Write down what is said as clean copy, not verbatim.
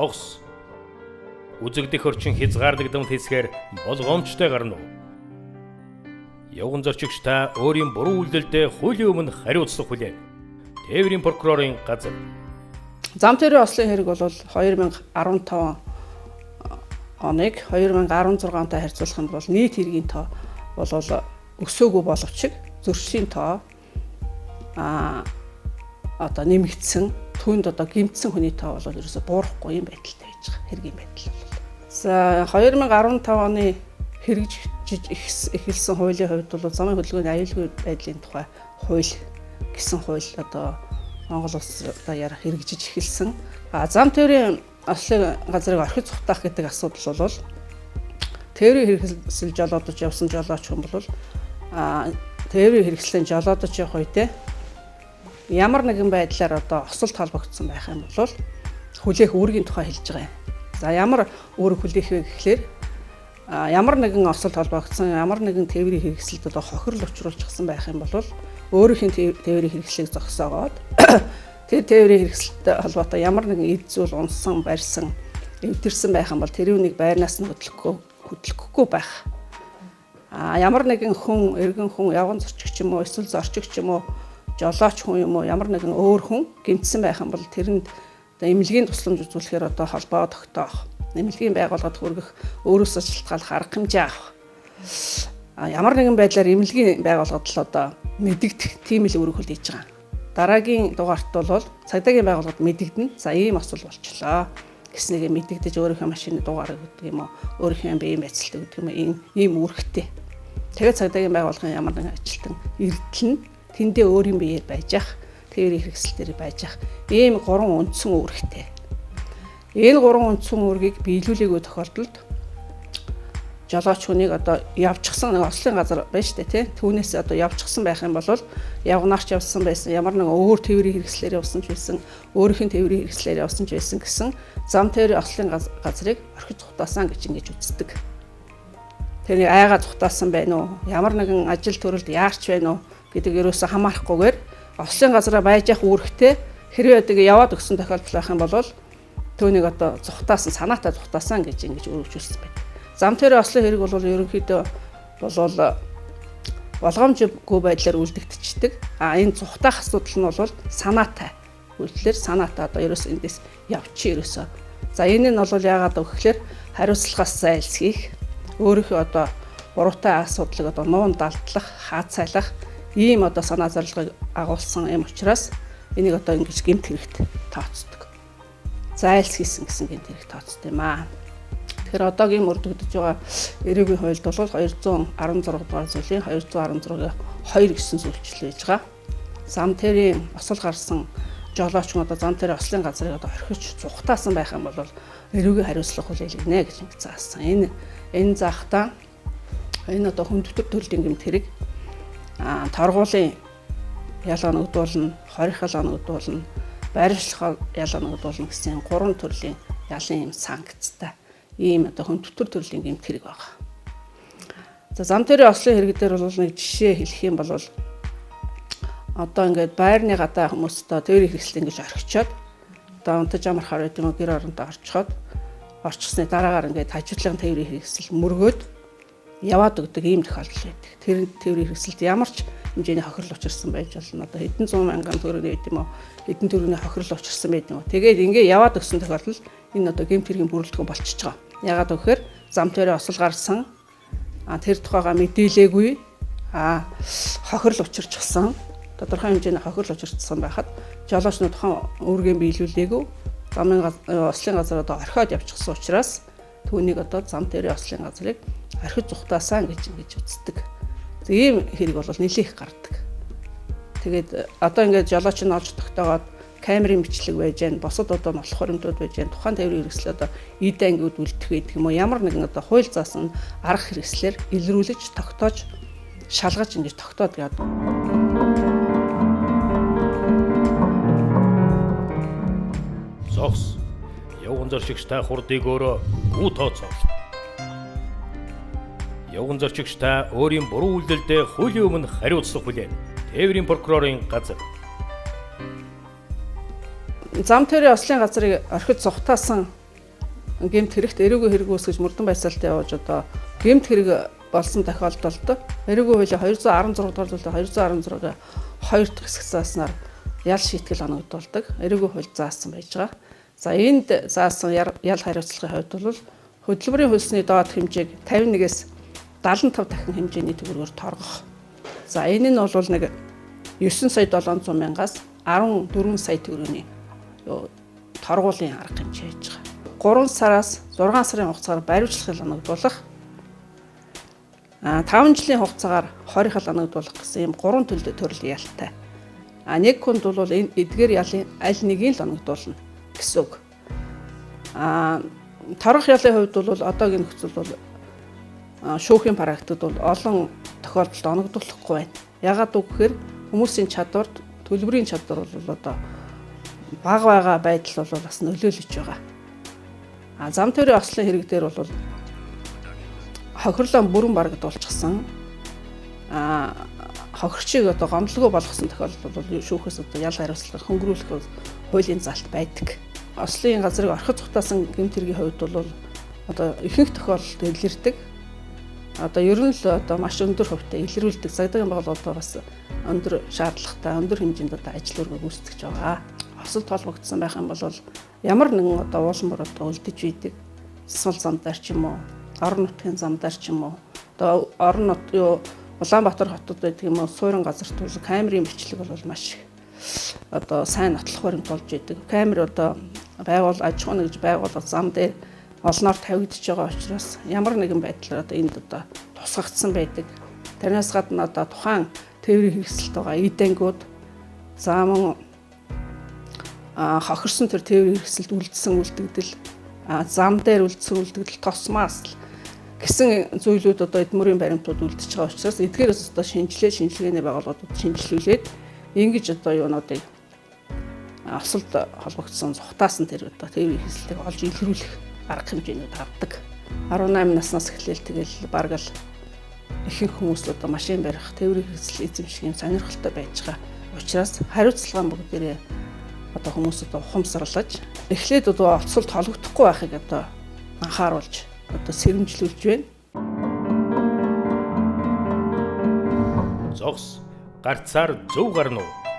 Зогс. Үзэгдэх орчин хязгаарлагдмал хэсгээр болгоомжтой гарна уу? Явган зорчигч та өөрийн буруу үйлдэлдээ хуулийн өмнө хариуцлага хүлээн. Тээврийн прокурорын газар. Зам тээврийн ослын хэрэг бол 2015 оныг 2016-тай харьцуулах юм бол нийт хэргийн тоо бол өсөөгүй боловч зөрчлийн тоо одоо нэмэгдсэн, түүнд одоо гэмтсэн хүний тоо бол ерөөсө буурахгүй юм байдалтай байж байгаа хэргийн байдал бол. За 2015 оны хэрэгжиж эхэлсэн хуулийн хувьд бол замын хөдөлгөөний аюулгүй байдлын тухай хууль гэсэн хууль одоо Монгол улсад ярих хэрэгжиж эхэлсэн. Зам тээврийн ослын газрыг орхиж цухтаах гэдэг асуудал бол тээврийн хэрэгсэл жолоодож явсан жолооч хүн бол тээврийн хэрэгслийн жолоодож явах үедээ ямар нэгэн байдлаар одоо осолд холбогдсон байх юм бол хүлээх үүргийн тухай хэлж байгаа юм. За ямар үүрэг хүлээх вэ гэхлээр ямар нэгэн осолд холбогдсон ямар нэгэн тээврийн хэрэгсэлд одоо хохирол учруулчихсан байх юм бол өөрийнх нь тээврийн хэрэгслийг зогсоогоод тэр тээврийн хэрэгсэлтэй холбоотой ямар нэгэн эд зүйл унсан, барьсан, эвдэрсэн байх юм бол тэр үнийг байрнаас нь хөдлөхгүй байх. Ямар нэгэн хүн, эргэн хүн, явган зорчигч юм уу, эсвэл зорчигч юм уу, жолооч хүн юм уу, ямар нэгэн өөр хүн гэмтсэн байх юм бол тэрэнд эмнэлгийн тусламж үзүүлэхээр одоо холбоо тогтоох, эмнэлгийн байгууллагад хүргэх, өөрөөсөө шалтгаалах арга хэмжээ авах. Ямар нэгэн байдлаар эмнэлгийн байгууллагад л одоо мэдэгдэх тийм л үүрэг хүлээж байгаа. Дараагийн дугаарт бол цагдаагийн байгууллагад мэдэгдэнэ. За ийм осол болчлоо гэснээр мэдэгдэж өөрийнхөө машины дугаарыг өгдөг юм уу, өөрийнхөө биеийн байцаалтыг өгдөг юм уу, ийм үүрэгтэй. Тэгээд цагдаагийн байгууллагын ямар нэгэн ажилтан эрдэл нь тэндээ өөрийн биеэр байж ах, тээврийн хэрэгсэл дээр байж ах. Ийм 3 үндсэн үүрэгтэй. Энэ 3 үндсэн үүргийг биелүүлээгүй тохиолдолд жолооч хүнийг одоо явчихсан нэг ослын газар байна шүү дээ, тий. Түүнээс одоо явчихсан байх юм бол явгнаарч явсан байсан, ямар нэгэн өөр тээврийн хэрэгслээр явсан ч байсан, өөрийнх нь тээврийн хэрэгслээр явсан ч байсан гэсэн зам тээврийн ослын газрыг орхиж цухтаасан гэж ингэж үздэг. Тэрний айгаа цухтаасан байна уу? Ямар нэгэн ажил төрөлд яарч байна уу гэдэг ерөөсө хамаарахгүйгээр ослын газараа байж явах үүрэгтэй хэрвээ одоо яваад өгсөн тохиолдол байх юм бол түүнийг одоо цухтаасан, санаатай цухтаасан гэж ингэж өргөжүүлсэн байна. Зам тээврийн ослын хэрэг бол ерөнхийдөө болгоомжгүй байдлаар үлдэгдчихдэг. Энэ цухтаах асуудал нь бол санаатай үйлдэлээр санаатай одоо ерөөс эндээс явчих ерөөсөө. За энэ нь бол яагаад гэвэл хариуцлагаас зайлсхийх, өөрийнхөө одоо буруутай асуудлыг одоо нуун далдлах, хаацайлах ийм одоо санаа зорилгыг агуулсан юм учраас энийг одоо ингэж гэмт хэрэгт тооцдог. Зайлсхийсэн гэсэн гэмт хэрэг тооцдог юм аа. Тэгэхээр одоогийн мөрдөгдөж байгаа эрүүгийн хуульд бол 216 дугаар зүйлийн 216-гийн 2 гэсэн зүйлчил байж байгаа. Зам тээврийн осол гарсан жолооч хүн одоо зам тээврийн ослын газрыг одоо орхиж цухтаасан байх юм бол эрүүгийн хариуцлага хүлээлгэнэ гэж ингэ заасан. Энэ заахтаа энэ одоо хүн төтөр төрлийн гэмт хэрэг торгуулийн ялгаа нөгдүүлнэ, хорих ялгаа нөгдүүлнэ, байршлах ялгаа нөгдүүлнэ гэсэн 3 төрлийн ялын санкцтай ийм одоо хүн төтөр төрлийн гэмт хэрэг байгаа. За зам тээврийн ослын хэрэг дээр бол нэг жишээ хэлэх юм бол одоо ингээд байрны гадаа хүмүүс одоо тээврийн хэрэгсэл ингэж орхичоод одоо унтаж амархаар байт юм уу гэр орондоо орчихсны дараагаар ингээд хажуудлын тээврийн хэрэгсэл мөргөөд яваад өгдөг ийм тохиолдол байдаг. Тэр тээврийн хэрэгсэлд ямар ч хэмжээний хохирол учирсан байж болно. Одоо хэдэн зуун мянган төгрөгийн байт юм уу? Хэдэн төгрөгийн хохирол учирсан байт юм уу? Тэгээд ингээд яваад өгсөн тохиолдол энэ одоо гэмт хэргийн бүрэлдэхүүн болчихж байгаа. Ягаад гэвэл зам тээврийн осол гарсан тэр тухайга мэдээлээгүй хохирол учирчихсан тодорхой хэмжээний хохирол учирчихсан байхад жолооч нь тухайн үүргээ биелүүлээгүй замын ослын газар одоо орхиод явчихсан учраас түүнийг одоо зам тээврийн ослын газрыг орхиж зүхтаасан гэж үздэг. Ийм хэрэг бол нэлээх гардаг. Тэгээд одоо ингээд жолооч нь олж тогтоогоод камерын бичлэг байж гэн, босод одоо болох хуримтууд байж гэн, тухайн тээврийн хэрэгсэл одоо эд ангиуд үлдэх байдаг юм уу? Ямар нэгэн одоо хууль заасан арга хэрэгслэр илрүүлж тогтоож шалгаж ингэж тогтоод гээд Зогс. Явган зорчигч та хурдыг өөрөө гүү тооцоол. Явган зорчигч та өөрийн буруу үйлдэлдээ хуулийн өмнө хариуцлага хүлээн. Тээврийн прокурорын газар. Зам тээврийн ослын газрыг орхиж цухтаасан гэмт хэрэгт эрүүгийн хэрэг үүсгэж мөрдөн байсаалт явуулж одоо гэмт хэрэг болсон тохиолдолд эрүүгийн хуулийн 216 дугаар зүйлээ 216-гийн 2 дахь хэсэг зааснаар ял шийтгэл оногдуулдаг. Эрүүгийн хууль заасан байж байгаа. За энд заасан ял хариуцлагын хувьд бол хөдөлмөрийн хөлсний доод хэмжээг 51-ээс 75 дахин хэмжээний төгрөгөөр торгох. За энэ нь бол нэг 9 сая 700 мянгаас 14 сая төгрөгийн торгуулийн арга хэмжээ хийж байгаа. 3 сараас 6 сарын хугацаагаар бариучлахыг оногдуулах, 5 жилийн хугацаагаар хорихыг оногдуулах гэсэн ийм 3 төрлийн ялтай. Нэг хүнд бол энэ эдгээр ялын аль нэгийг л оногдуулна гэсэн үг. Торгох ялын хувьд бол одоогийн нөхцөл бол шүүхийн практикт бол олон тохиолдолд оногдуулахгүй байна. Ягаад гэвэл хүмүүсийн чадвар, төлбөрийн чадвар бол одоо бага байгаа байдал бол бас нөлөөлөж байгаа. Зам тээврийн ослын хэрэг дээр бол хохирлоо бүрэн барагдуулчихсан. Хохирчийг одоо гомдлогоо болгосон тохиолдол бол шүүхээс одоо ял хариуцлага хөнгөрүүлэх хуулийн залт байдаг. Ослын газрыг орхиж цугтаасан гэмт хэргийн хувьд бол одоо ихэнх тохиолдолд илэрдэг. Одоо ер нь л одоо маш өндөр хувьтай илрүүлдэг. Цагдаагийн байгууллагууд бас өндөр шаардлагатай, өндөр хэмжээнд одоо ажил үргээ гүйцэтгэж байгаа. Осолд холбогдсон байх юм бол ямар нэгэн одоо уулмөр одоо үлдэж үйдэг. Сул замдаар ч юм уу, орон нутгийн замдаар ч юм уу. Одоо орон нут юу Улаанбаатар хотод байдаг юм уу, суурин газарт бол камерын бичлэг бол маш одоо сайн нотлох баримт болж идэг. Камер одоо аж ахуйн гэж байгууллага зам дээр олноор тавигдж байгаа учраас ямар нэгэн байдлаар одоо энд одоо тусгагдсан байдаг. Тэрнээс гадна одоо тухайн тээврийн хэрэгсэлт байгаа эдэнгүүд зааман хохирсон төр тээврийн хэрэгсэлт үлдсэн үлдэгдэл, зам дээр үлдсэн үлдэгдэл, тосмаас гэсэн зүйлүүд одоо эдмөрийн баримтууд үлдчихэж байгаа учраас эдгээрээс одоо шинжилгээний байгууллагууд шинжилүүлээд ингэж одоо юунуудыг осолд холбогдсон зугатаасан тэр одоо тээврийн хэрэгсэлтийг олж илрүүлэх арга хэмжээнүүд авдаг. 18 наснаас эхлээл тэгэл бараг л ихэнх хүмүүс одоо машин барих, тээврийн хэрэгсэл эзэмших юм сонирхолтой байж байгаа учраас хариуцлага бүгдээрээ одоо хүмүүсд ухамсарлаж эхлээд одоо олцолд холбогдохгүй байхыг одоо анхааруулж одоо сэрэмжлүүлж байна. Зогс гарцаар зөв гарна уу?